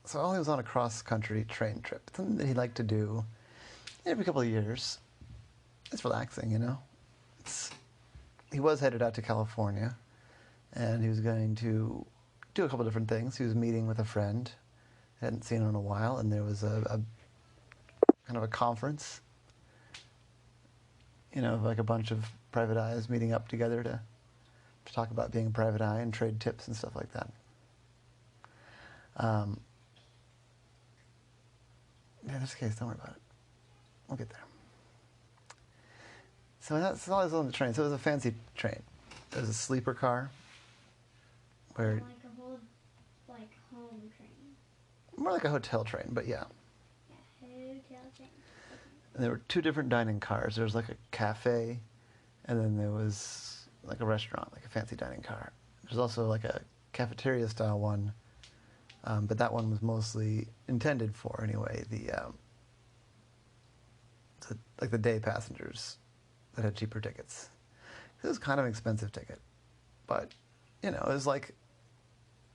So Ollie was on a cross-country train trip, something that he liked to do every couple of years. It's relaxing, you know. He was headed out to California, and he was going to do a couple of different things. He was meeting with a friend, hadn't seen him in a while, and there was a kind of a conference, you know, like a bunch of private eyes meeting up together to talk about being a private eye and trade tips and stuff like that. Yeah, that's the case. Don't worry about it. We'll get there. So that's all I was on the train. So it was a fancy train. It was a sleeper car. Where like a whole, like, home train. More like a hotel train, but yeah. Yeah, hotel train. And there were two different dining cars. There was like a cafe, and then there was like a restaurant, like a fancy dining car. There's also like a cafeteria style one, but that one was mostly intended for, anyway, the day passengers that had cheaper tickets. It was kind of an expensive ticket, but you know, it was like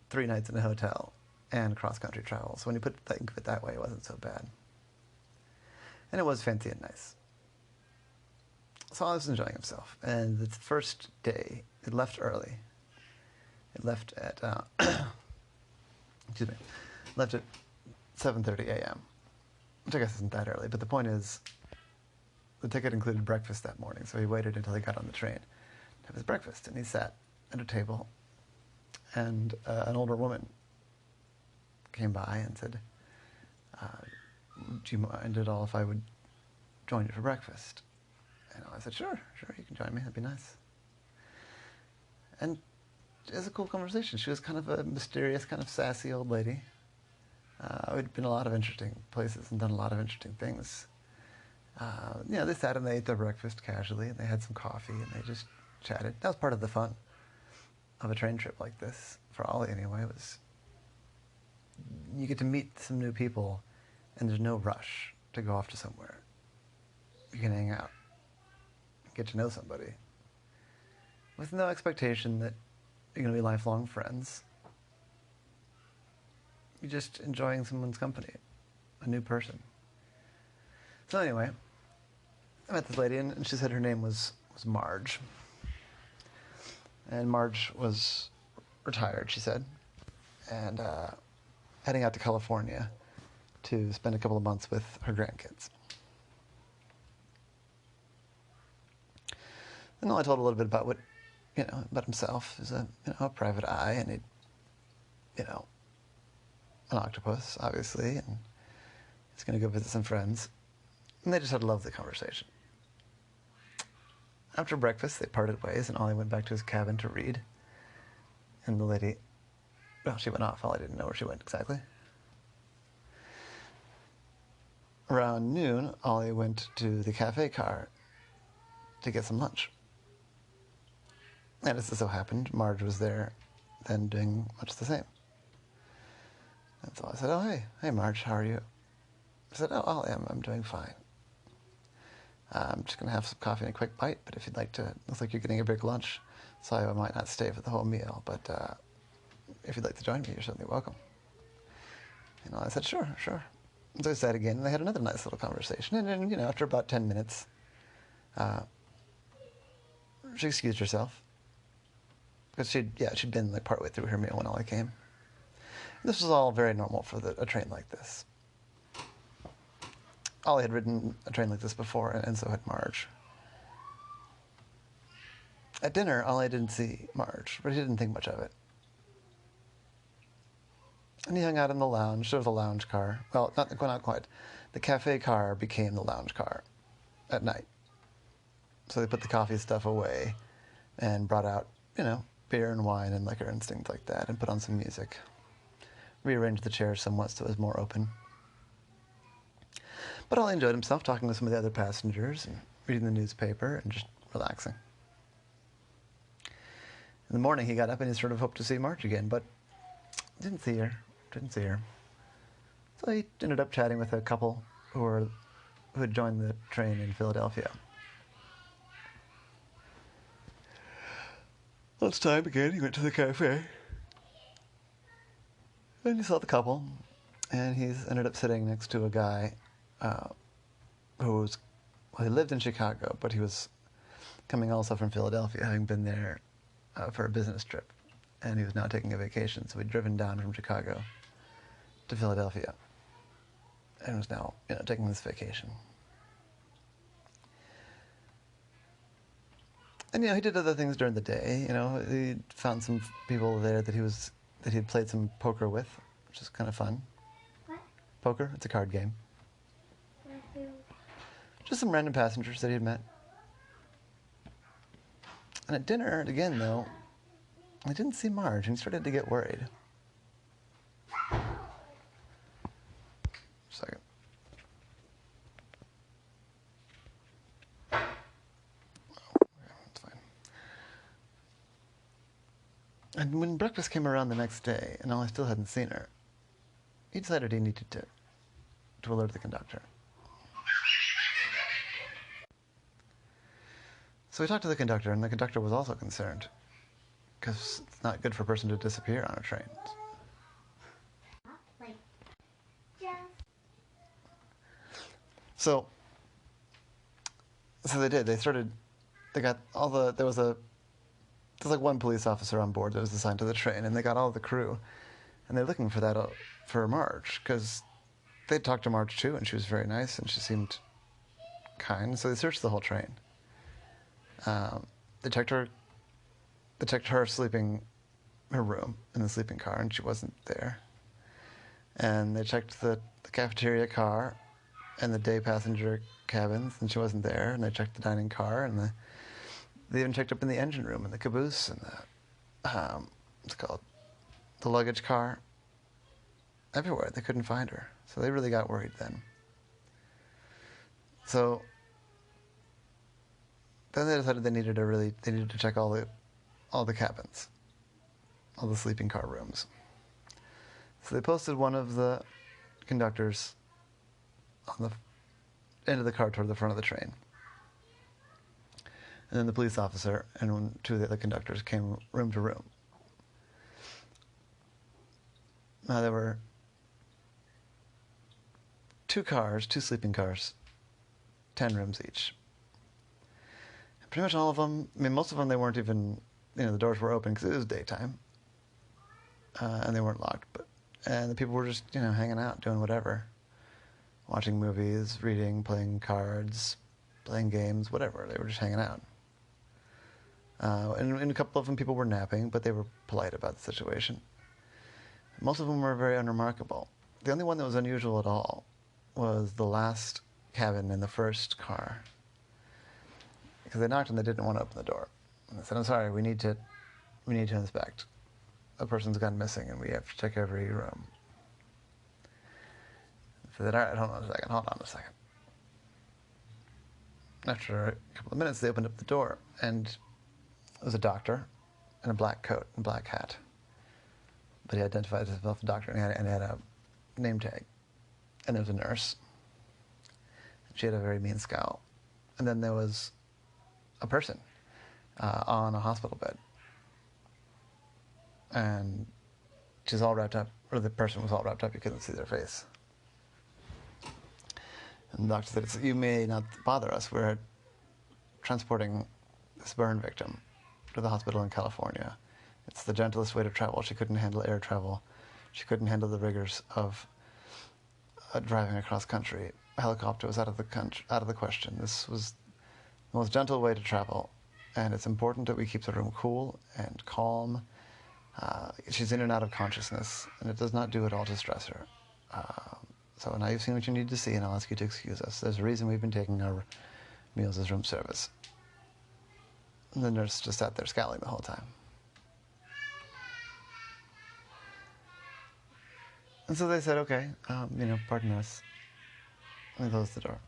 3 nights in a hotel and cross-country travel. So when you think of it that way, it wasn't so bad. And it was fancy and nice. So I was enjoying himself. And the first day, it left early. It left at, left at 7:30 a.m., which I guess isn't that early. But the point is, the ticket included breakfast that morning, so he waited until he got on the train to have his breakfast. And he sat at a table, and an older woman came by and said, do you mind at all if I would join you for breakfast? And I said, sure, you can join me, that'd be nice. And it was a cool conversation. She was kind of a mysterious, kind of sassy old lady. We'd been a lot of interesting places and done a lot of interesting things. You know, they sat and they ate their breakfast casually, and they had some coffee, and they just chatted. That was part of the fun of a train trip like this, for Ollie anyway, was you get to meet some new people, and there's no rush to go off to somewhere. You can hang out, get to know somebody, with no expectation that you're going to be lifelong friends. You're just enjoying someone's company, a new person. So anyway, I met this lady, and she said her name was Marge. And Marge was retired, she said, and heading out to California to spend a couple of months with her grandkids. And I told a little bit about about himself. He's a private eye, and an octopus, obviously, and he's going to go visit some friends. And they just had a lovely conversation. After breakfast, they parted ways, and Ollie went back to his cabin to read. And the lady, well, she went off. Ollie didn't know where she went exactly. Around noon, Ollie went to the cafe car to get some lunch. And as it so happened, Marge was there then doing much the same. And so I said, oh, hey Marge, how are you? I said, oh, Ollie, I'm doing fine. I'm just going to have some coffee and a quick bite, but if you'd like to, looks like you're getting a big lunch, so I might not stay for the whole meal, but if you'd like to join me, you're certainly welcome. And I said, sure. And so I sat again, and they had another nice little conversation, and then, after about 10 minutes, she excused herself, because she'd been like partway through her meal when Ollie came. And this was all very normal for a train like this. Ollie had ridden a train like this before, and so had Marge. At dinner, Ollie didn't see Marge, but he didn't think much of it. And he hung out in the lounge. There was a lounge car. Well, not quite. The cafe car became the lounge car at night. So they put the coffee stuff away and brought out, beer and wine and liquor and things like that, and put on some music. Rearranged the chairs somewhat so it was more open. But Ollie enjoyed himself talking to some of the other passengers and reading the newspaper and just relaxing. In the morning, he got up and he sort of hoped to see Marge again, but didn't see her. So he ended up chatting with a couple who had joined the train in Philadelphia. Lunchtime again, he went to the cafe. And he saw the couple. And he's ended up sitting next to a guy who was, well, he lived in Chicago, but he was coming also from Philadelphia, having been there for a business trip. And he was now taking a vacation, so he'd driven down from Chicago to Philadelphia and was now, taking this vacation. And he did other things during the day. He found some people there that he'd played some poker with, which is kind of fun. What? Poker, it's a card game. With who? Just some random passengers that he had met. And at dinner, again though, I didn't see Marge, and he started to get worried. Just a second. That's fine. And when breakfast came around the next day, and Ollie still hadn't seen her, he decided he needed to alert the conductor. So he talked to the conductor, and the conductor was also concerned, because it's not good for a person to disappear on a train. Like, just. So they did. They got all there's like one police officer on board that was assigned to the train, and they got all the crew, and they're looking for Marge, because they talked to Marge too, and she was very nice, and she seemed kind, so they searched the whole train. They checked her sleeping, her room in the sleeping car, and she wasn't there. And they checked the cafeteria car and the day passenger cabins, and she wasn't there. And they checked the dining car, and they even checked up in the engine room and the caboose and what's it called, the luggage car. Everywhere. They couldn't find her, so they really got worried then. So then they decided they needed to check all the cabins, all the sleeping car rooms. So they posted one of the conductors on the end of the car toward the front of the train. And then the police officer and two of the other conductors came room to room. Now there were two sleeping cars, 10 rooms each. Pretty much all of them, most of them, they weren't even, the doors were open because it was daytime. And they weren't locked. And the people were just, hanging out, doing whatever. Watching movies, reading, playing cards, playing games, whatever. They were just hanging out. And a couple of them, people were napping, but they were polite about the situation. Most of them were very unremarkable. The only one that was unusual at all was the last cabin in the first car. Because they knocked and they didn't want to open the door. And they said, "I'm sorry, we need to inspect. A person's gone missing and we have to check every room." So they said, "All right, hold on a second. After a couple of minutes, they opened up the door, and it was a doctor in a black coat and black hat. But he identified himself as a doctor, and he had a name tag. And there was a nurse. She had a very mean scowl. And then there was a person on a hospital bed. And she's all wrapped up, or the person was all wrapped up, you couldn't see their face. And the doctor said, "You may not bother us. We're transporting this burn victim to the hospital in California. It's the gentlest way to travel. She couldn't handle air travel. She couldn't handle the rigors of driving across country. A helicopter was out of the question. This was the most gentle way to travel, and it's important that we keep the room cool and calm. She's in and out of consciousness, and it does not do at all to stress her. So now you've seen what you need to see, and I'll ask you to excuse us. There's a reason we've been taking our meals as room service." And the nurse just sat there scowling the whole time. And so they said, "Okay, pardon us." And they closed the door.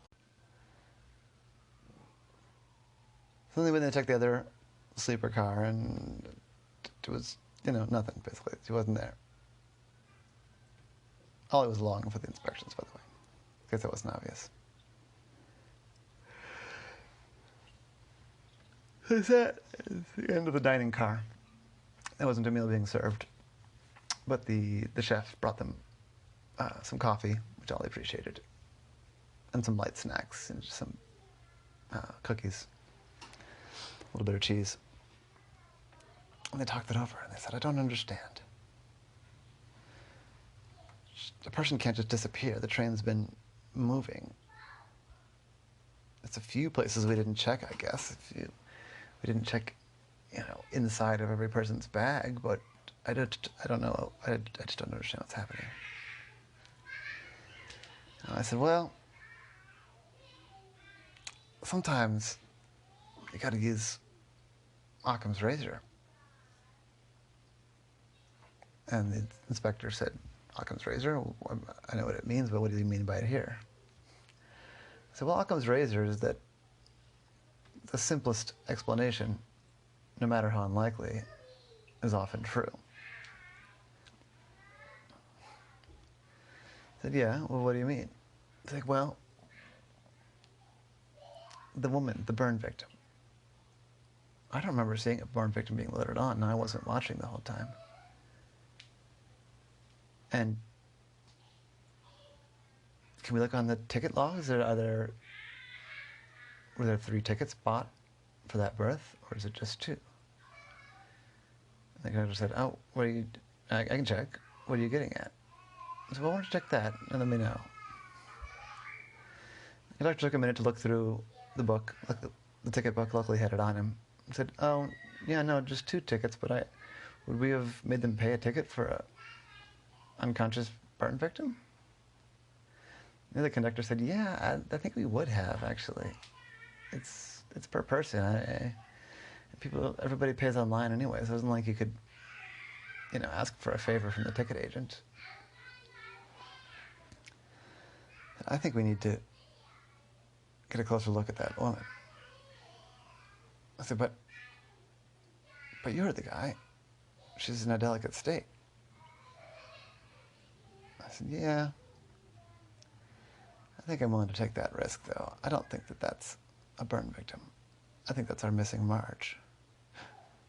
So then they went and checked the other sleeper car, and it was, nothing, basically. She wasn't there. Ollie was along for the inspections, by the way, in case that wasn't obvious. So they sat at the end of the dining car. There wasn't a meal being served, but the chef brought them some coffee, which Ollie appreciated, and some light snacks and just some cookies, a little bit of cheese. And they talked it over, and they said, I don't understand. A person can't just disappear. The train's been moving. It's a few places we didn't check, I guess. We didn't check, inside of every person's bag, but I don't know. I just don't understand what's happening. And I said, well, sometimes you gotta use Occam's razor. And the inspector said, Occam's razor? I know what it means, but what do you mean by it here? I said, well, Occam's razor is that the simplest explanation, no matter how unlikely, is often true. I said, yeah, well, what do you mean? He's like, well, the woman, the burn victim. I don't remember seeing a burn victim being littered on, and I wasn't watching the whole time. And can we look on the ticket logs? Were there 3 tickets bought for that birth, or is it just 2? And the doctor said, oh, I can check. What are you getting at? I said, well, why don't you check that and let me know. The doctor took a minute to look through the book, the ticket book. Luckily, he had it on him. He said, oh, yeah, no, just 2 tickets, but would we have made them pay a ticket for a unconscious burn victim? The other conductor said, yeah, I think we would have, actually. It's per person. Everybody pays online anyway, so it wasn't like you could, ask for a favor from the ticket agent. I think we need to get a closer look at that woman. I said, but you're the guy. She's in a delicate state. I said, yeah. I think I'm willing to take that risk, though. I don't think that that's a burn victim. I think that's our missing Marge.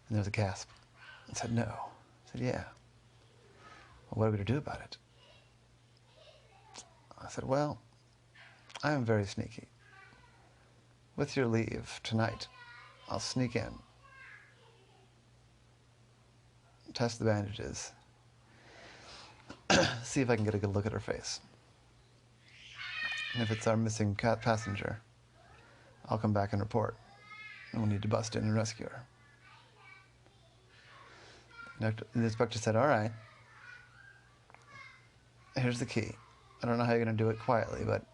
And there was a gasp. I said, no. I said, yeah. Well, what are we to do about it? I said, well, I am very sneaky. With your leave, tonight, I'll sneak in, test the bandages, see if I can get a good look at her face. And if it's our missing passenger, I'll come back and report, and we'll need to bust in and rescue her. The inspector said, all right, here's the key. I don't know how you're going to do it quietly, but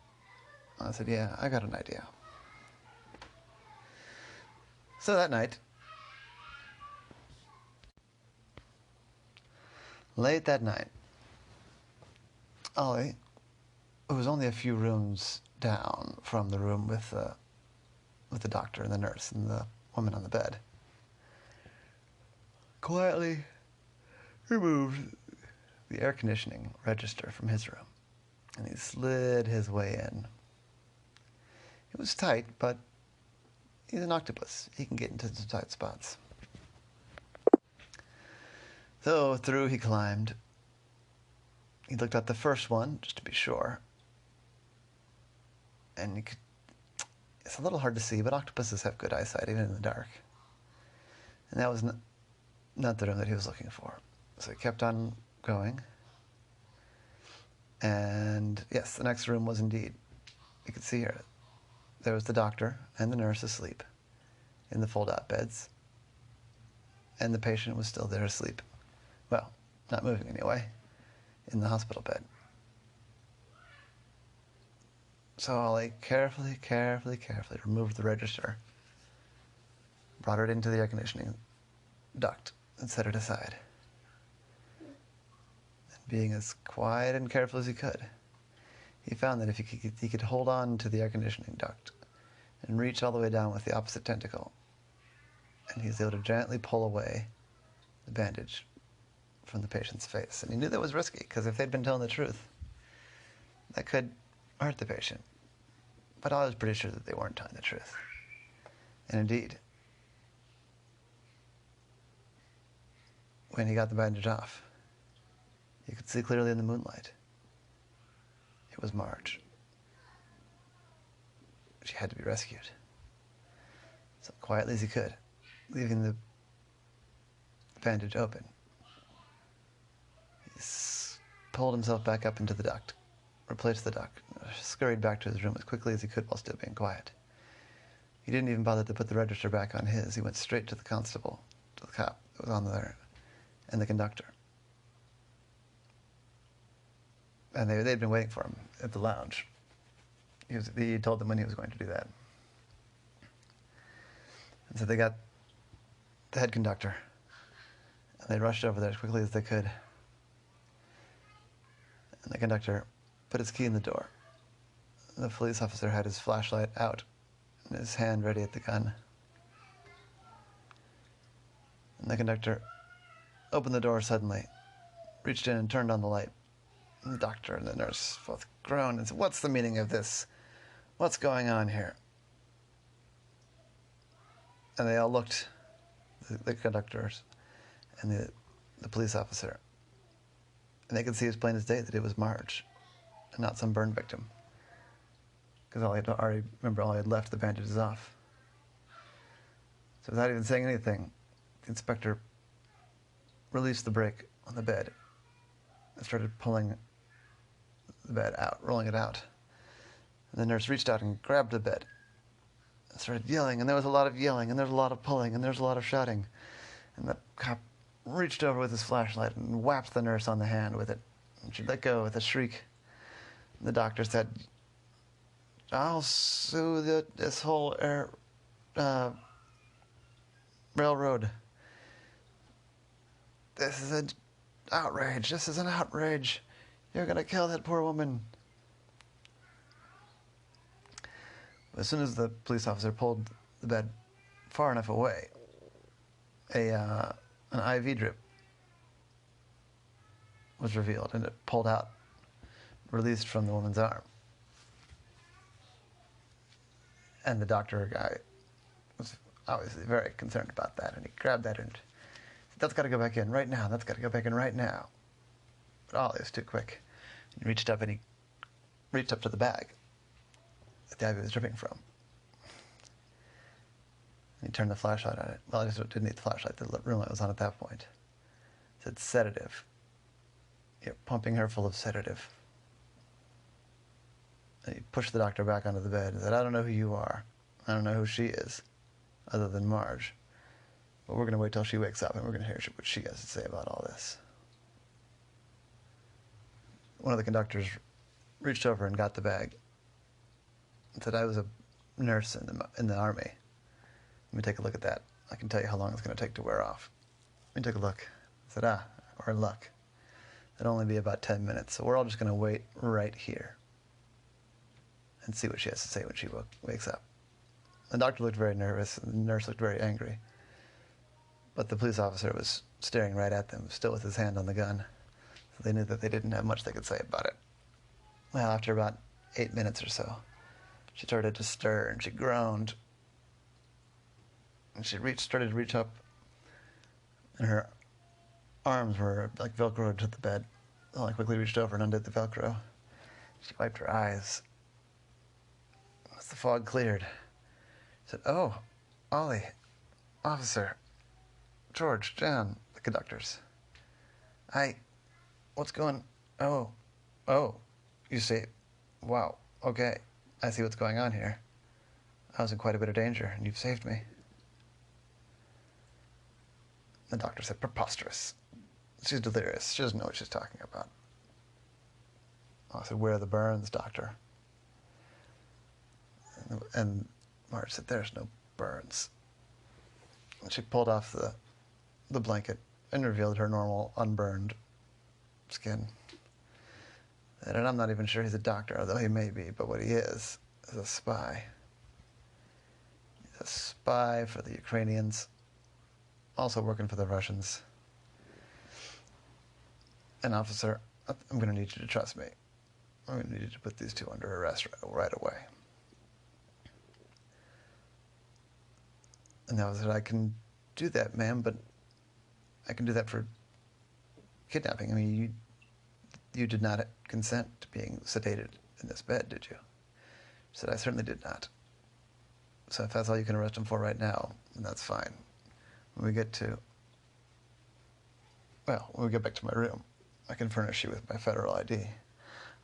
I said, yeah, I got an idea. So that night, late that night, Ollie, who was only a few rooms down from the room with the doctor and the nurse and the woman on the bed, quietly removed the air conditioning register from his room, and he slid his way in. It was tight, but he's an octopus. He can get into the tight spots. So through he climbed. He looked at the first one, just to be sure. And it's a little hard to see, but octopuses have good eyesight, even in the dark. And that was not the room that he was looking for. So he kept on going. And yes, the next room was indeed, you could see here, there was the doctor and the nurse asleep in the fold-out beds. And the patient was still there asleep. Well, not moving anyway, in the hospital bed. So Ollie carefully removed the register, brought it into the air conditioning duct, and set it aside. And being as quiet and careful as he could, he found that if he could hold on to the air conditioning duct and reach all the way down with the opposite tentacle, and he was able to gently pull away the bandage from the patient's face. And he knew that was risky, because if they'd been telling the truth, that could hurt the patient. But I was pretty sure that they weren't telling the truth. And indeed, when he got the bandage off, you could see clearly in the moonlight It was Marge. She had to be rescued. So quietly as he could, leaving the bandage open, he pulled himself back up into the duct, replaced the duct, scurried back to his room as quickly as he could while still being quiet. He didn't even bother to put the register back on his. He went straight to the constable, to the cop that was on there, and the conductor. And they'd been waiting for him at the lounge. He told them when he was going to do that. And so they got the head conductor, and they rushed over there as quickly as they could. And the conductor put his key in the door. The police officer had his flashlight out and his hand ready at the gun. And the conductor opened the door suddenly, reached in and turned on the light. And the doctor and the nurse both groaned and said, "What's the meaning of this? What's going on here?" And they all looked, the conductors and the police officer, and they could see as plain as day that it was Marge and not some burn victim. Because Ollie had left the bandages off. So without even saying anything, the inspector released the brake on the bed and started pulling the bed out, rolling it out. And the nurse reached out and grabbed the bed and started yelling, and there was a lot of yelling, and there was a lot of pulling, and there was a lot of shouting. And the cop reached over with his flashlight and whapped the nurse on the hand with it. And she let go with a shriek. And the doctor said, "I'll sue this whole railroad. This is an outrage. This is an outrage. You're going to kill that poor woman." As soon as the police officer pulled the bed far enough away, an IV drip was revealed, and it pulled out, released from the woman's arm. And the doctor guy was obviously very concerned about that, and he grabbed that and said, "That's got to go back in right now. That's got to go back in right now." But Ollie was too quick. He reached up to the bag that the IV was dripping from. And he turned the flashlight on it. Well, I just didn't need the flashlight. The room light was on at that point. It said sedative. You're pumping her full of sedative. And he pushed the doctor back onto the bed and said, "I don't know who you are. I don't know who she is, other than Marge. But we're going to wait till she wakes up, and we're going to hear what she has to say about all this." One of the conductors reached over and got the bag and said, "I was a nurse in the Army. Let me take a look at that. I can tell you how long it's going to take to wear off." Let me take a look. I said, "We're in luck. It'll only be about 10 minutes, so we're all just going to wait right here and see what she has to say when she wakes up." The doctor looked very nervous, and the nurse looked very angry. But the police officer was staring right at them, still with his hand on the gun. So they knew that they didn't have much they could say about it. Well, after about 8 minutes or so, she started to stir, and she groaned. And she started to reach up, and her arms were like Velcroed to the bed. Ollie quickly reached over and undid the Velcro. She wiped her eyes. As the fog cleared, she said, "Oh, Ollie, officer, George, Jan, the conductors. What's going, oh, you see, wow, okay, I see what's going on here. I was in quite a bit of danger, and you've saved me." The doctor said, "Preposterous. She's delirious. She doesn't know what she's talking about." I said, "Where are the burns, doctor?" And Marge said, "There's no burns." And she pulled off the blanket and revealed her normal, unburned skin. And I'm not even sure he's a doctor, although he may be, but what he is a spy. He's a spy for the Ukrainians, also working for the Russians. And officer, I'm going to need you to trust me. I'm going to need you to put these two under arrest right away. And the officer said, "I can do that, ma'am, but I can do that for kidnapping. I mean, You did not consent to being sedated in this bed, did you? She said, I certainly did not. So if that's all you can arrest him for right now, then that's fine. When we get back to my room, I can furnish you with my federal ID.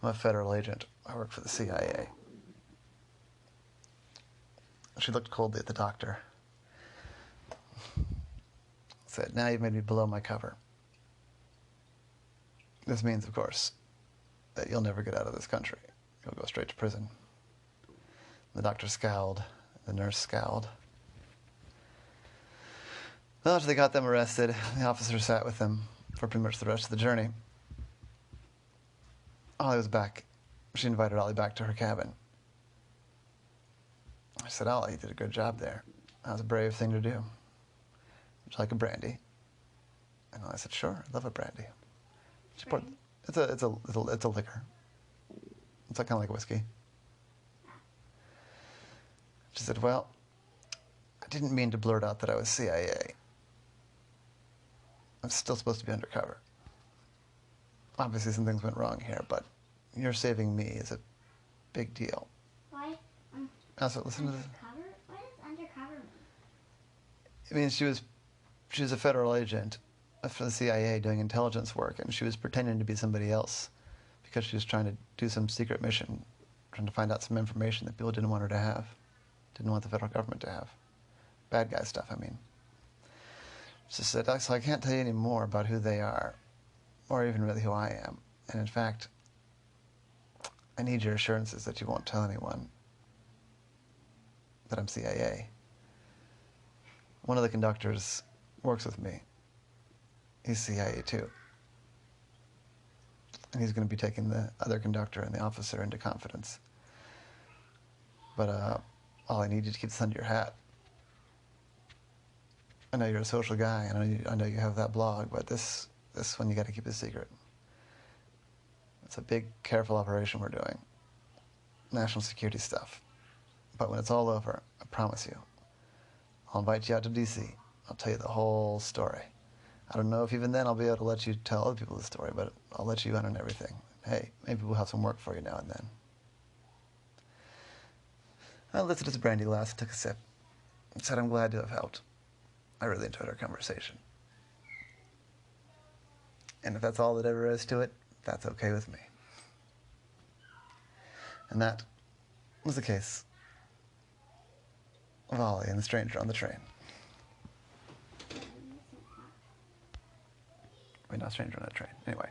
I'm a federal agent. I work for the CIA. She looked coldly at the doctor. Said, now you've made me blow my cover. This means, of course, that you'll never get out of this country. You'll go straight to prison. The doctor scowled. The nurse scowled. Well, after they got them arrested, the officer sat with them for pretty much the rest of the journey. Ollie was back. She invited Ollie back to her cabin. I said, Ollie, you did a good job there. That was a brave thing to do. Would you like a brandy? And I said, sure, I love a brandy. She poured, it's a liquor. It's kind of like whiskey. She said, well, I didn't mean to blurt out that I was CIA. I'm still supposed to be undercover. Obviously some things went wrong here, but your saving me is a big deal. Why? Also, listen to this. Undercover? What does undercover mean? It means she was a federal agent for the CIA doing intelligence work, and she was pretending to be somebody else because she was trying to do some secret mission, trying to find out some information that people didn't want her to have, didn't want the federal government to have. Bad guy stuff, I mean. She said, so I can't tell you any more about who they are, or even really who I am. And in fact, I need your assurances that you won't tell anyone that I'm CIA. One of the conductors works with me. He's CIA too. And he's going to be taking the other conductor and the officer into confidence. But all I need you to keep this under your hat. I know you're a social guy, and I know you have that blog, but this one you got to keep a secret. It's a big, careful operation we're doing. National security stuff. But when it's all over, I promise you, I'll invite you out to D.C. I'll tell you the whole story. I don't know if even then I'll be able to let you tell other people the story, but I'll let you in on everything. Hey, maybe we'll have some work for you now and then. I lifted his brandy glass, took a sip, and said I'm glad to have helped. I really enjoyed our conversation. And if that's all that ever is to it, that's okay with me. And that was the case of Ollie and the stranger on the train. Wait, not stranger on a train. Anyway.